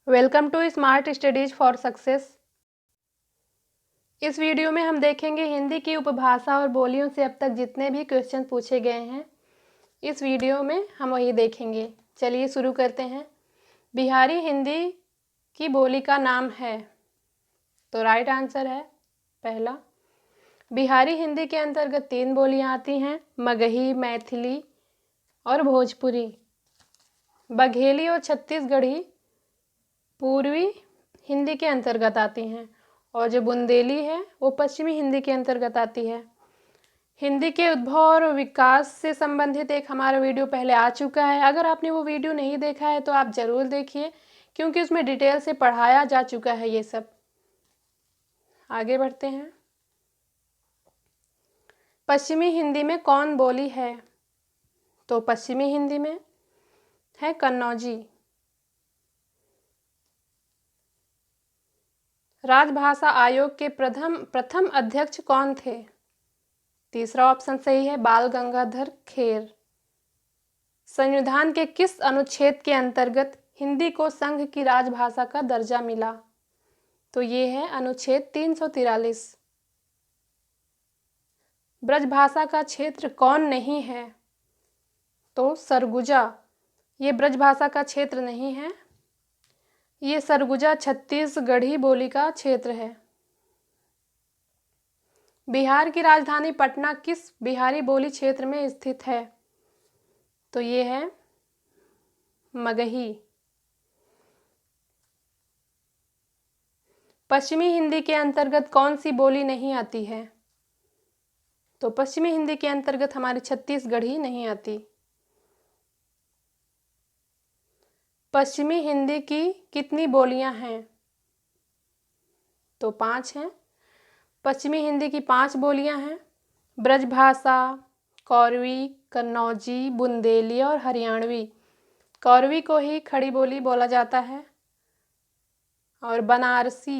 Welcome to smart studies for success. इस video में हम देखेंगे हिंदी की उपभाषा और बोलियों से अब तक जितने भी क्वेश्चन पूछे गए हैं, इस वीडियो में हम वही देखेंगे। चलिए शुरू करते हैं। बिहारी हिंदी की बोली का नाम है, तो राइट आंसर है पहला। बिहारी हिंदी के अंतर्गत 3 बोलियां आती हैं, मगही, मैथिली और भोजपुरी। बघेली और छत्तीसगढ़ी पूर्वी हिंदी के अंतर्गत आती हैं और जो बुंदेली है वो पश्चिमी हिंदी के अंतर्गत आती है। हिंदी के उद्भव और विकास से संबंधित एक हमारा वीडियो पहले आ चुका है। अगर आपने वो वीडियो नहीं देखा है तो आप ज़रूर देखिए, क्योंकि उसमें डिटेल से पढ़ाया जा चुका है ये सब। आगे बढ़ते हैं। पश्चिमी हिंदी में कौन बोली है? तो पश्चिमी हिंदी में है कन्नौजी। राजभाषा आयोग के प्रथम अध्यक्ष कौन थे? तीसरा ऑप्शन सही है, बाल गंगाधर खेर। संविधान के किस अनुच्छेद के अंतर्गत हिंदी को संघ की राजभाषा का दर्जा मिला? तो ये है अनुच्छेद 343। ब्रजभाषा का क्षेत्र कौन नहीं है? तो सरगुजा। ये ब्रजभाषा का क्षेत्र नहीं है, ये सरगुजा छत्तीसगढ़ी बोली का क्षेत्र है। बिहार की राजधानी पटना किस बिहारी बोली क्षेत्र में स्थित है? तो ये है मगही। पश्चिमी हिंदी के अंतर्गत कौन सी बोली नहीं आती है? तो पश्चिमी हिंदी के अंतर्गत हमारी छत्तीसगढ़ी नहीं आती। पश्चिमी हिंदी की कितनी बोलियां हैं? तो 5 हैं। पश्चिमी हिंदी की 5 बोलियां हैं, ब्रजभाषा, कौरवी, कन्नौजी, बुंदेली और हरियाणवी। कौरवी को ही खड़ी बोली बोला जाता है। और बनारसी,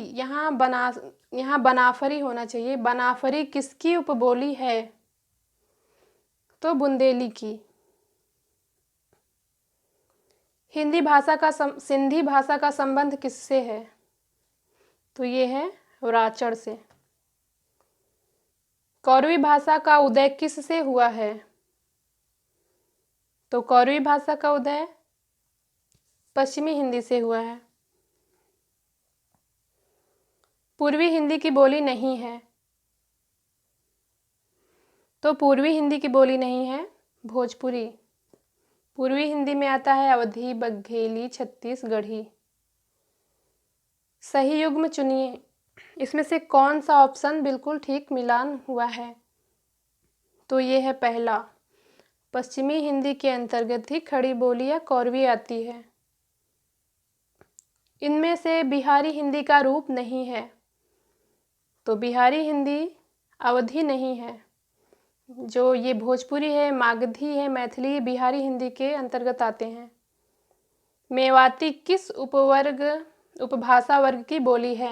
यहाँ बनाफरी होना चाहिए। बनाफरी किसकी उपबोली है? तो बुंदेली की। हिंदी भाषा का सिंधी भाषा का संबंध किससे है? तो ये है राचड़ से। कौरवी भाषा का उदय किससे हुआ है? तो कौरवी भाषा का उदय पश्चिमी हिंदी से हुआ है। पूर्वी हिंदी की बोली नहीं है। तो पूर्वी हिंदी की बोली नहीं है भोजपुरी। पूर्वी हिंदी में आता है अवधी, बघेली, छत्तीसगढ़ी। सही युग्म चुनिए। इसमें से कौन सा ऑप्शन बिल्कुल ठीक मिलान हुआ है? तो ये है पहला। पश्चिमी हिंदी के अंतर्गत ही खड़ी बोली या कौरवी आती है। इनमें से बिहारी हिंदी का रूप नहीं है। तो बिहारी हिंदी अवधी नहीं है। जो ये भोजपुरी है, मागधी है, मैथिली, ये बिहारी हिंदी के अंतर्गत आते हैं। मेवाती किस उपभाषा वर्ग की बोली है?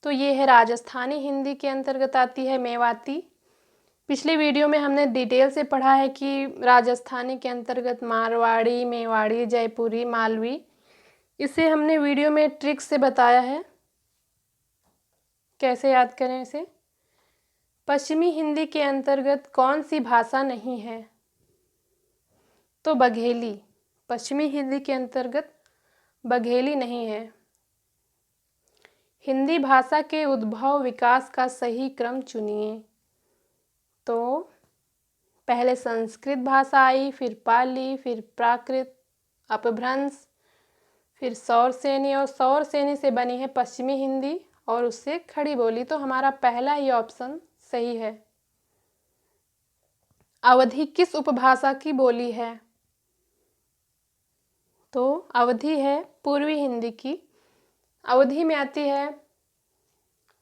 तो ये है राजस्थानी हिंदी के अंतर्गत आती है मेवाती। पिछले वीडियो में हमने डिटेल से पढ़ा है कि राजस्थानी के अंतर्गत मारवाड़ी, मेवाड़ी, जयपुरी, मालवी, इसे हमने वीडियो में ट्रिक से बताया है, कैसे याद करें इसे। पश्चिमी हिंदी के अंतर्गत कौन सी भाषा नहीं है? तो बघेली। पश्चिमी हिंदी के अंतर्गत बघेली नहीं है। हिंदी भाषा के उद्भव विकास का सही क्रम चुनिए। तो पहले संस्कृत भाषा आई, फिर पाली, फिर प्राकृत, अपभ्रंश, फिर सौरसेनी, और सौरसेनी से बनी है पश्चिमी हिंदी और उससे खड़ी बोली। तो हमारा पहला ही ऑप्शन सही है। अवधी किस उपभाषा की बोली है? तो अवधी है पूर्वी हिंदी की। अवधी में आती है,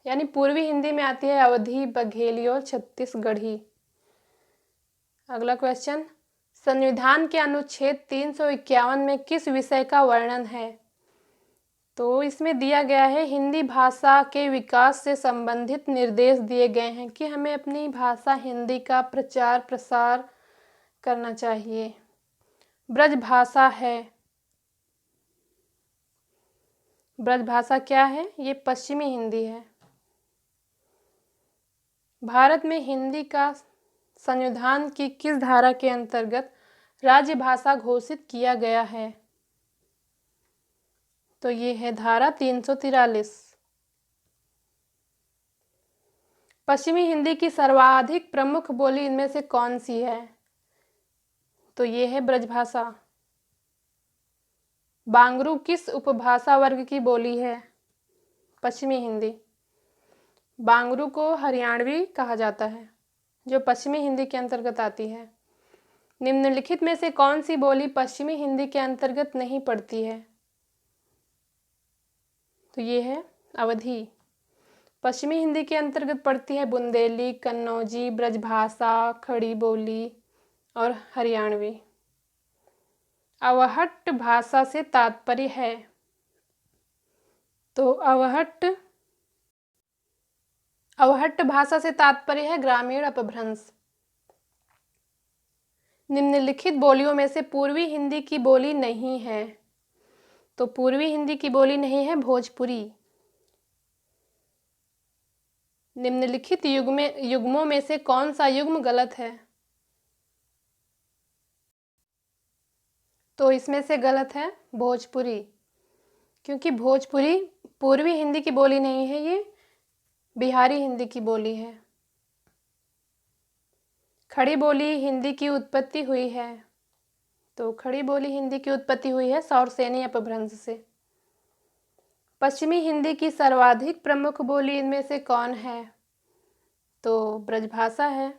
यानी पूर्वी हिंदी में आती है अवधी, बघेली और छत्तीसगढ़ी। अगला क्वेश्चन, संविधान के अनुच्छेद 351 में किस विषय का वर्णन है? तो इसमें दिया गया है हिंदी भाषा के विकास से संबंधित निर्देश दिए गए हैं कि हमें अपनी भाषा हिंदी का प्रचार प्रसार करना चाहिए। ब्रजभाषा है ब्रजभाषा क्या है? ये पश्चिमी हिंदी है। भारत में हिंदी का संविधान की किस धारा के अंतर्गत राज्य भाषा घोषित किया गया है? तो ये है धारा 343। पश्चिमी हिंदी की सर्वाधिक प्रमुख बोली इनमें से कौन सी है? तो ये है ब्रजभाषा। बांगरू किस उपभाषा वर्ग की बोली है? पश्चिमी हिंदी। बांगरू को हरियाणवी कहा जाता है, जो पश्चिमी हिंदी के अंतर्गत आती है। निम्नलिखित में से कौन सी बोली पश्चिमी हिंदी के अंतर्गत नहीं पड़ती है? तो ये है अवधी। पश्चिमी हिंदी के अंतर्गत पड़ती है बुंदेली, कन्नौजी, ब्रजभाषा, खड़ी बोली और हरियाणवी। अवहट्ट भाषा से तात्पर्य है? तो अवहट्ट भाषा से तात्पर्य है ग्रामीण अपभ्रंश। निम्नलिखित बोलियों में से पूर्वी हिंदी की बोली नहीं है? तो पूर्वी हिंदी की बोली नहीं है भोजपुरी। निम्नलिखित युग्मों में से कौन सा युग्म गलत है? तो इसमें से गलत है भोजपुरी, क्योंकि भोजपुरी पूर्वी हिंदी की बोली नहीं है, ये बिहारी हिंदी की बोली है। खड़ी बोली हिंदी की उत्पत्ति हुई है? तो खड़ी बोली हिंदी की उत्पत्ति हुई है सौरसेनी अपभ्रंश से। पश्चिमी हिंदी की सर्वाधिक प्रमुख बोली इनमें से कौन है? तो ब्रजभाषा है।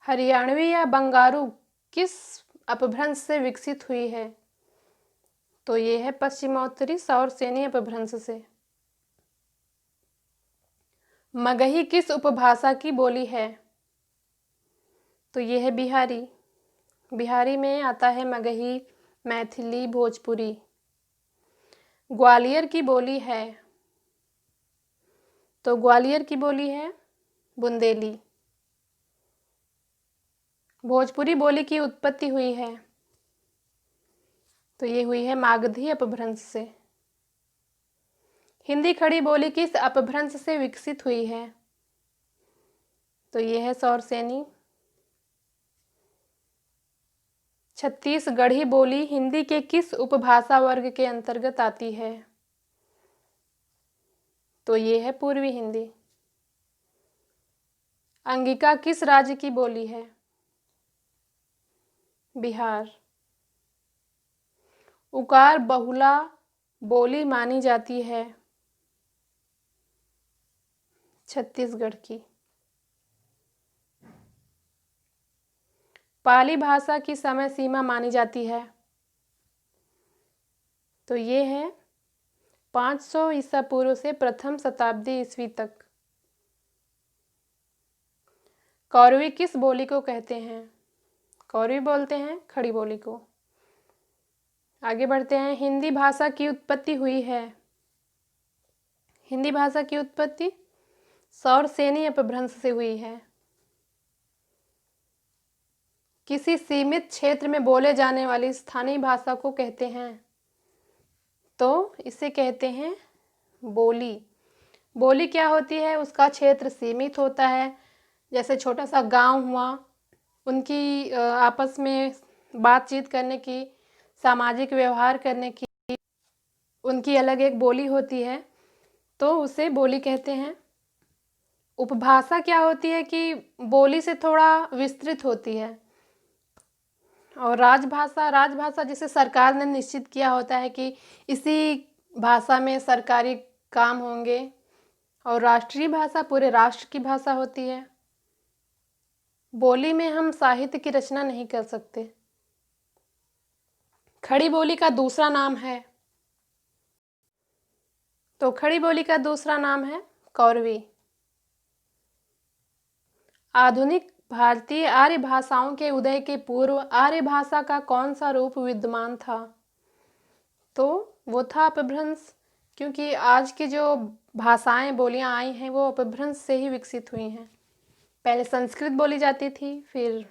हरियाणवी या बंगारू किस अपभ्रंश से विकसित हुई है? तो ये है पश्चिमोत्तरी सौरसेनी अपभ्रंश से। मगही किस उपभाषा की बोली है? तो ये है बिहारी। बिहारी में आता है मगही, मैथिली, भोजपुरी। ग्वालियर की बोली है? तो ग्वालियर की बोली है बुंदेली। भोजपुरी बोली की उत्पत्ति हुई है? तो ये हुई है मागधी अपभ्रंश से। हिंदी खड़ी बोली किस अपभ्रंश से विकसित हुई है? तो ये है सौरसेनी। छत्तीसगढ़ी बोली हिंदी के किस उपभाषा वर्ग के अंतर्गत आती है? तो ये है पूर्वी हिंदी। अंगिका किस राज्य की बोली है? बिहार। उकार बहुला बोली मानी जाती है? छत्तीसगढ़ की। पाली भाषा की समय सीमा मानी जाती है? तो ये है 500 ईसा पूर्व से प्रथम शताब्दी ईस्वी तक। कौरवी किस बोली को कहते हैं? कौरवी बोलते हैं खड़ी बोली को। आगे बढ़ते हैं। हिंदी भाषा की उत्पत्ति हुई है? हिंदी भाषा की उत्पत्ति सौरसेनी अपभ्रंश से हुई है। किसी सीमित क्षेत्र में बोले जाने वाली स्थानीय भाषा को कहते हैं? तो इसे कहते हैं बोली। बोली क्या होती है? उसका क्षेत्र सीमित होता है। जैसे छोटा सा गांव हुआ, उनकी आपस में बातचीत करने की, सामाजिक व्यवहार करने की उनकी अलग एक बोली होती है, तो उसे बोली कहते हैं। उपभाषा क्या होती है कि बोली से थोड़ा विस्तृत होती है। और राजभाषा जिसे सरकार ने निश्चित किया होता है कि इसी भाषा में सरकारी काम होंगे। और राष्ट्रीय भाषा पूरे राष्ट्र की भाषा होती है। बोली में हम साहित्य की रचना नहीं कर सकते। खड़ी बोली का दूसरा नाम है? तो खड़ी बोली का दूसरा नाम है कौरवी। आधुनिक भारतीय आर्य भाषाओं के उदय के पूर्व आर्य भाषा का कौन सा रूप विद्यमान था? तो वो था अपभ्रंश, क्योंकि आज की जो भाषाएं बोलियां आई हैं वो अपभ्रंश से ही विकसित हुई हैं। पहले संस्कृत बोली जाती थी, फिर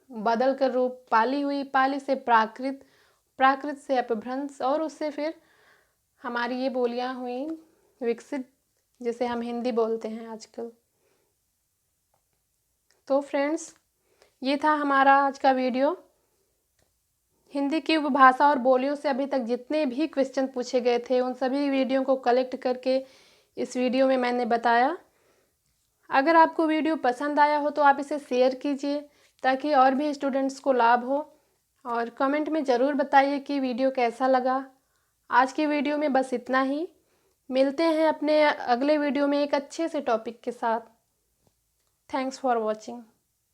बदल कर रूप, पाली हुई, पाली से प्राकृत, प्राकृत से अपभ्रंश, और उससे फिर हमारी ये बोलियां हुई विकसित, जिसे हम हिंदी बोलते हैं आजकल। तो फ्रेंड्स, ये था हमारा आज का वीडियो। हिंदी की उपभाषा और बोलियों से अभी तक जितने भी क्वेश्चन पूछे गए थे उन सभी वीडियो को कलेक्ट करके इस वीडियो में मैंने बताया। अगर आपको वीडियो पसंद आया हो तो आप इसे शेयर कीजिए ताकि और भी स्टूडेंट्स को लाभ हो, और कमेंट में ज़रूर बताइए कि वीडियो कैसा लगा। आज की वीडियो में बस इतना ही। मिलते हैं अपने अगले वीडियो में एक अच्छे से टॉपिक के साथ। Thanks for watching.